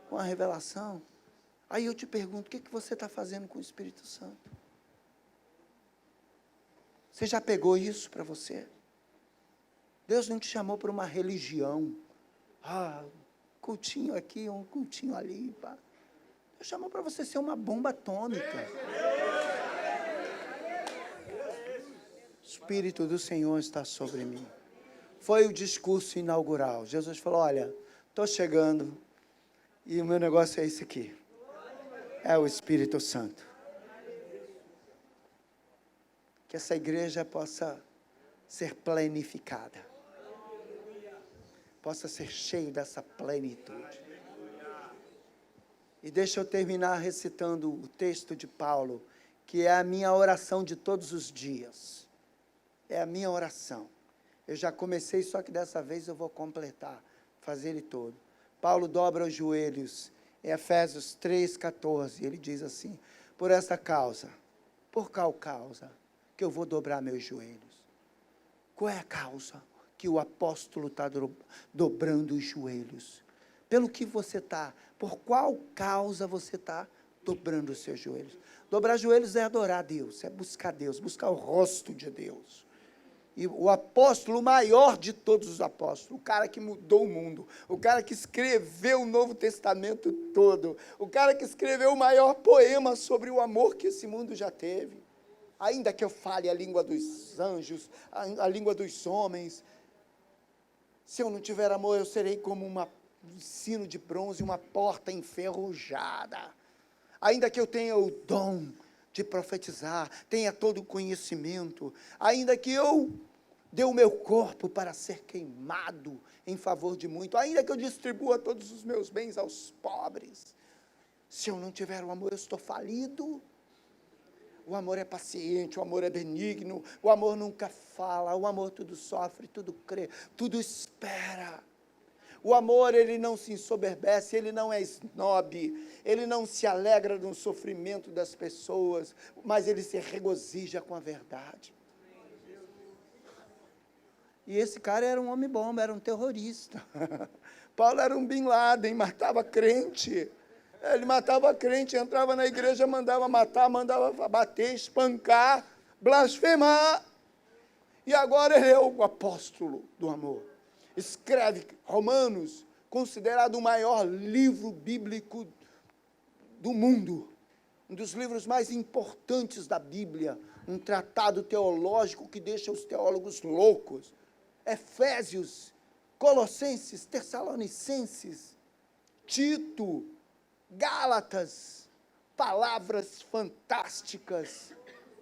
com a revelação. Aí eu te pergunto, o que você está fazendo com o Espírito Santo? Você já pegou isso para você? Deus não te chamou para uma religião. Cultinho aqui, um cultinho ali. Pá. Deus chamou para você ser uma bomba atômica. O Espírito do Senhor está sobre mim. Foi o discurso inaugural. Jesus falou, olha, estou chegando e o meu negócio é esse aqui. É o Espírito Santo. Que essa igreja possa ser plenificada. Possa ser cheia dessa plenitude. E deixa eu terminar recitando o texto de Paulo, que é a minha oração de todos os dias. É a minha oração. Eu já comecei, só que dessa vez eu vou completar, fazer ele todo. Paulo dobra os joelhos, em Efésios 3,14, ele diz assim, por essa causa, por qual causa que eu vou dobrar meus joelhos? Qual é a causa que o apóstolo está dobrando os joelhos? Pelo que você está, por qual causa você está dobrando os seus joelhos? Dobrar joelhos é adorar a Deus, é buscar Deus, buscar o rosto de Deus. E o apóstolo maior de todos os apóstolos, o cara que mudou o mundo, o cara que escreveu o Novo Testamento todo, o cara que escreveu o maior poema sobre o amor que esse mundo já teve. Ainda que eu fale a língua dos anjos, a língua dos homens, se eu não tiver amor, eu serei como um sino de bronze, uma porta enferrujada. Ainda que eu tenha o dom de profetizar, tenha todo o conhecimento, ainda que eu dê o meu corpo para ser queimado em favor de muito, ainda que eu distribua todos os meus bens aos pobres, se eu não tiver o amor, eu estou falido. O amor é paciente, o amor é benigno, o amor nunca fala, o amor tudo sofre, tudo crê, tudo espera. O amor, ele não se ensoberbece, ele não é snob, ele não se alegra no sofrimento das pessoas, mas ele se regozija com a verdade. E esse cara era um homem bomba, era um terrorista. Paulo era um Bin Laden, matava crente. Ele matava crente, entrava na igreja, mandava matar, mandava bater, espancar, blasfemar. E agora ele é o apóstolo do amor. Escreve Romanos, considerado o maior livro bíblico do mundo, um dos livros mais importantes da Bíblia, um tratado teológico que deixa os teólogos loucos. Efésios, Colossenses, Tessalonicenses, Tito, Gálatas, palavras fantásticas,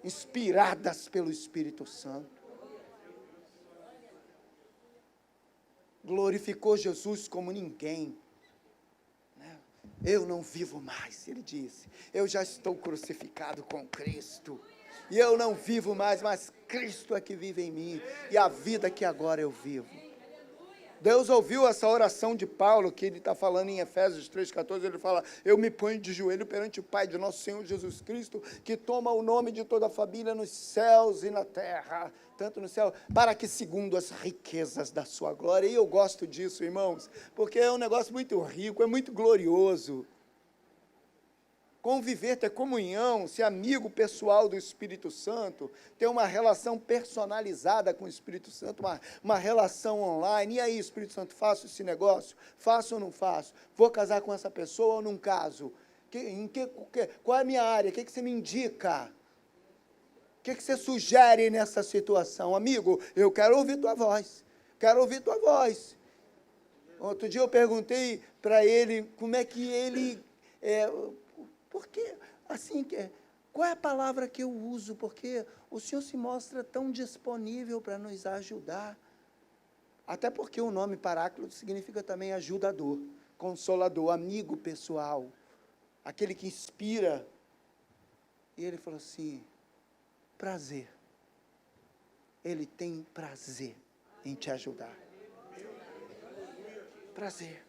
inspiradas pelo Espírito Santo. Glorificou Jesus como ninguém. Eu não vivo mais, ele disse. Eu já estou crucificado com Cristo. E eu não vivo mais, mas Cristo é que vive em mim. E a vida que agora eu vivo. Deus ouviu essa oração de Paulo, que ele está falando em Efésios 3,14, ele fala, eu me ponho de joelho perante o Pai de nosso Senhor Jesus Cristo, que toma o nome de toda a família nos céus e na terra, tanto no céu, para que segundo as riquezas da sua glória, e eu gosto disso, irmãos, porque é um negócio muito rico, é muito glorioso. conviver, ter comunhão, ser amigo pessoal do Espírito Santo, ter uma relação personalizada com o Espírito Santo, uma relação online. E aí, Espírito Santo, faço esse negócio? Faço ou não faço? Vou casar com essa pessoa ou não caso? Qual é a minha área? O que você me indica? O que você sugere nessa situação? Amigo, eu quero ouvir tua voz. Quero ouvir tua voz. Outro dia eu perguntei para ele como é que ele... porque, assim, qual é a palavra que eu uso? Porque o Senhor se mostra tão disponível para nos ajudar. Até porque o nome Paráclito significa também ajudador, consolador, amigo pessoal, aquele que inspira. E ele falou assim, prazer. Ele tem prazer em te ajudar. Prazer.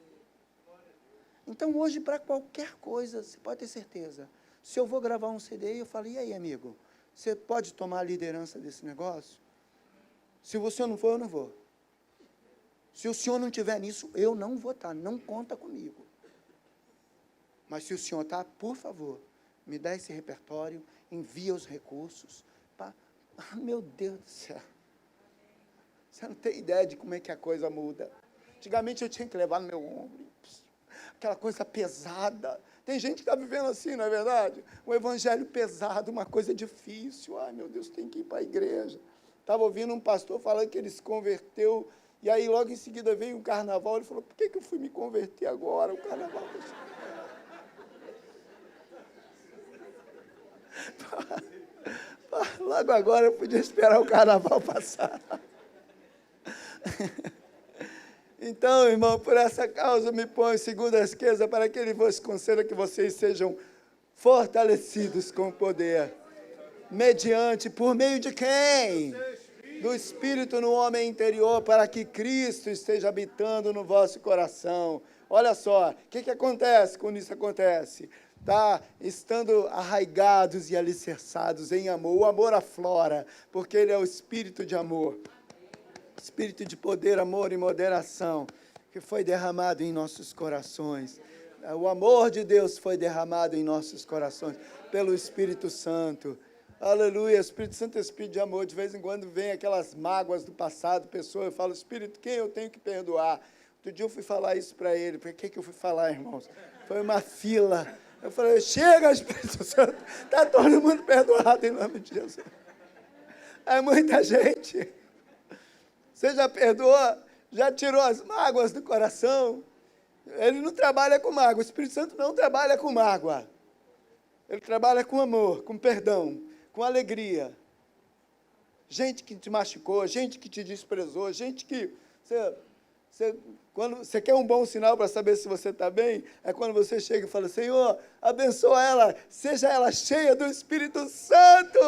Então, hoje, para qualquer coisa, você pode ter certeza. Se eu vou gravar um CD, eu falo, e aí, amigo, você pode tomar a liderança desse negócio? Se você não for, eu não vou. Se o senhor não estiver nisso, eu não vou estar, não conta comigo. Mas se o senhor está, por favor, me dá esse repertório, envia os recursos. Meu Deus do céu. Você não tem ideia de como é que a coisa muda. Antigamente eu tinha que levar no meu ombro, aquela coisa pesada. Tem gente que está vivendo assim, não é verdade? Um evangelho pesado, uma coisa difícil. Ai, meu Deus, tem que ir para a igreja. Estava ouvindo um pastor falando que ele se converteu, e aí logo em seguida veio um carnaval, ele falou, por que eu fui me converter agora? O carnaval... Logo agora eu podia esperar o carnaval passar. Então, irmão, por essa causa me põe segundo a esquerda, para que ele vos conceda que vocês sejam fortalecidos com poder. Mediante, por meio de quem? Do Espírito no homem interior, para que Cristo esteja habitando no vosso coração. Olha só, o que acontece quando isso acontece? Estando arraigados e alicerçados em amor. O amor aflora, porque ele é o Espírito de amor. Espírito de poder, amor e moderação, que foi derramado em nossos corações. O amor de Deus foi derramado em nossos corações, pelo Espírito Santo. Aleluia, Espírito Santo é Espírito de amor. De vez em quando vem aquelas mágoas do passado, pessoa, eu falo, Espírito, quem eu tenho que perdoar? Outro dia eu fui falar isso para ele. Para que eu fui falar, irmãos? Foi uma fila. Eu falei, chega, Espírito Santo, está todo mundo perdoado em nome de Jesus. É muita gente. Você já perdoou? Já tirou as mágoas do coração? Ele não trabalha com mágoa. O Espírito Santo não trabalha com mágoa. Ele trabalha com amor, com perdão, com alegria. Gente que te machucou, gente que te desprezou, gente que... Quando você quer um bom sinal para saber se você está bem, é quando você chega e fala, Senhor, abençoa ela, seja ela cheia do Espírito Santo.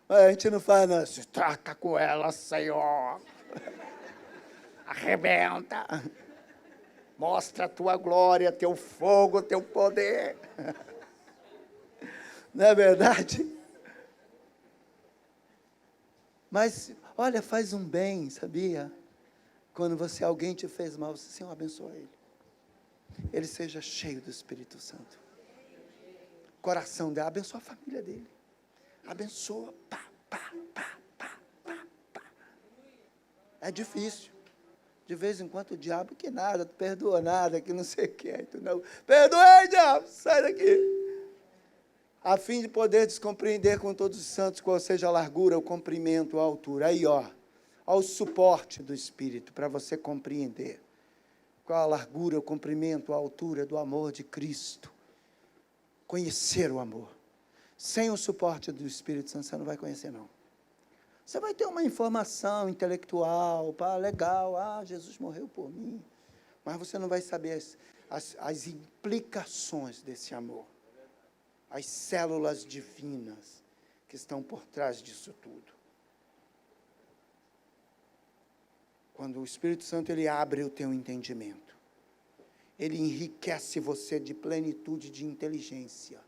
A gente não faz, não. Se trata com ela, Senhor. Arrebenta. Mostra a tua glória, teu fogo, teu poder. Não é verdade? Mas, olha, faz um bem, sabia? Quando alguém te fez mal, você, Senhor, abençoa ele. Ele seja cheio do Espírito Santo. Coração dele, abençoa a família dele. Abençoa, pá. É difícil. De vez em quando o diabo que nada, tu perdoa nada, que não sei o que. Aí tu não, perdoei, diabo, sai daqui. A fim de poder descompreender com todos os santos qual seja a largura, o comprimento, a altura. Aí, ó o suporte do Espírito para você compreender. Qual a largura, o comprimento, a altura do amor de Cristo. Conhecer o amor. Sem o suporte do Espírito Santo, você não vai conhecer, não. Você vai ter uma informação intelectual, legal, Jesus morreu por mim. Mas você não vai saber as implicações desse amor. As células divinas que estão por trás disso tudo. Quando o Espírito Santo ele abre o teu entendimento, ele enriquece você de plenitude de inteligência,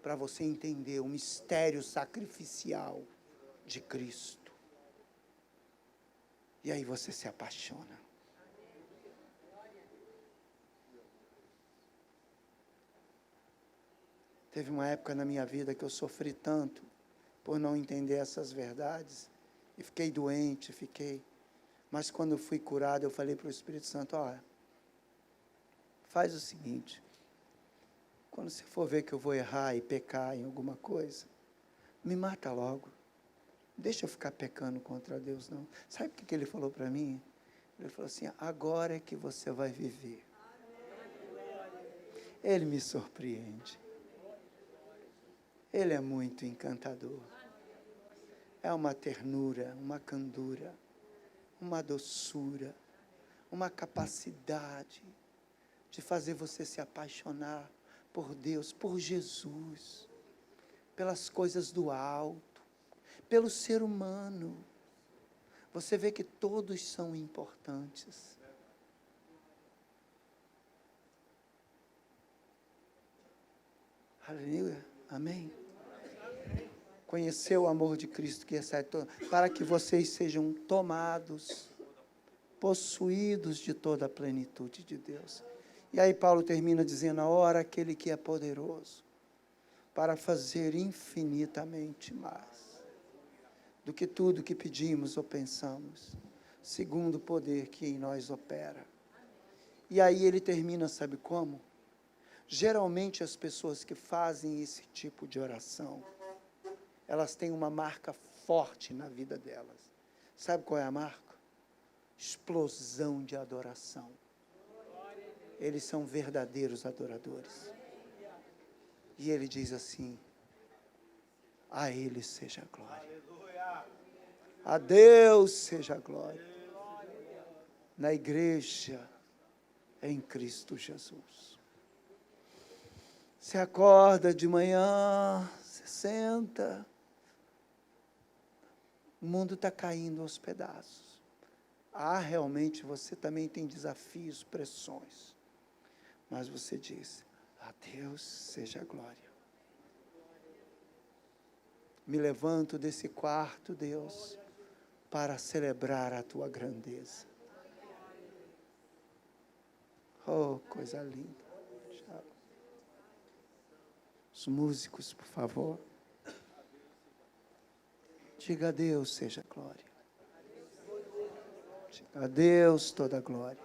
para você entender o mistério sacrificial de Cristo. E aí você se apaixona. Teve uma época na minha vida que eu sofri tanto por não entender essas verdades. E fiquei doente, Mas quando eu fui curado, eu falei para o Espírito Santo, olha, faz o seguinte, quando você for ver que eu vou errar e pecar em alguma coisa, me mata logo. Deixa eu ficar pecando contra Deus, não. Sabe o que ele falou para mim? Ele falou assim, agora é que você vai viver. Ele me surpreende. Ele é muito encantador. É uma ternura, uma candura, uma doçura, uma capacidade de fazer você se apaixonar por Deus, por Jesus, pelas coisas do alto, pelo ser humano. Você vê que todos são importantes. Aleluia, amém? Conhecer o amor de Cristo que excede todo, para que vocês sejam tomados, possuídos de toda a plenitude de Deus. E aí Paulo termina dizendo, a hora aquele que é poderoso, para fazer infinitamente mais, do que tudo que pedimos ou pensamos, segundo o poder que em nós opera. E aí ele termina, sabe como? Geralmente as pessoas que fazem esse tipo de oração, elas têm uma marca forte na vida delas. Sabe qual é a marca? Explosão de adoração. Eles são verdadeiros adoradores. E ele diz assim, a Ele seja a glória. A Deus seja a glória. Na igreja, em Cristo Jesus. Você acorda de manhã, você senta, o mundo está caindo aos pedaços. Realmente você também tem desafios, pressões. Mas você diz, a Deus seja a glória. Me levanto desse quarto, Deus, para celebrar a Tua grandeza. Oh, coisa linda. Os músicos, por favor. Diga a Deus seja a glória. Diga a Deus toda a glória.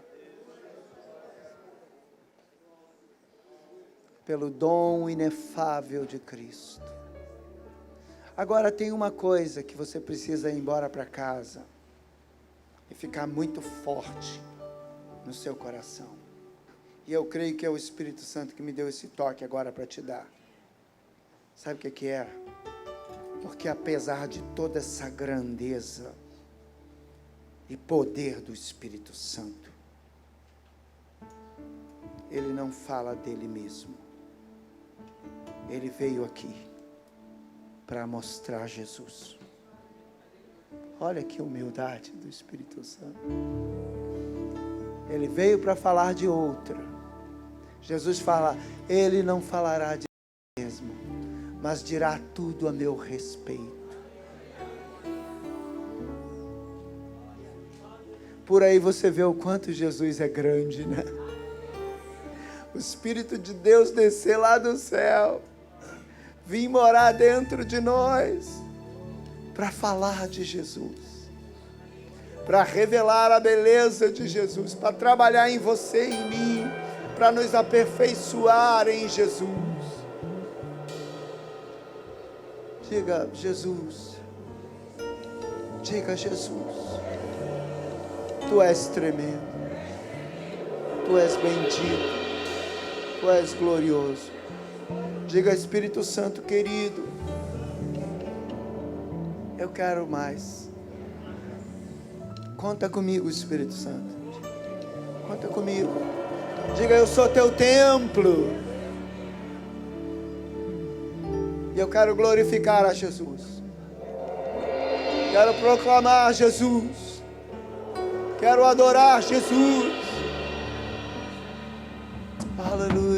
Pelo dom inefável de Cristo. Agora tem uma coisa que você precisa ir embora para casa e ficar muito forte no seu coração. E eu creio que é o Espírito Santo que me deu esse toque agora para te dar. Sabe o que é? Porque apesar de toda essa grandeza e poder do Espírito Santo, ele não fala dele mesmo. Ele veio aqui para mostrar Jesus. Olha que humildade do Espírito Santo. Ele veio para falar de outra. Jesus fala, ele não falará de si mesmo, mas dirá tudo a meu respeito. Por aí você vê o quanto Jesus é grande, né? O Espírito de Deus descer lá do céu, vir morar dentro de nós, para falar de Jesus, para revelar a beleza de Jesus, para trabalhar em você e em mim, para nos aperfeiçoar em Jesus. Diga Jesus, diga Jesus, Tu és tremendo, Tu és bendito, Tu és glorioso. Diga Espírito Santo querido, eu quero mais. Conta comigo, Espírito Santo. Conta comigo. Diga, eu sou teu templo. E eu quero glorificar a Jesus. Quero proclamar Jesus. Quero adorar Jesus. Aleluia.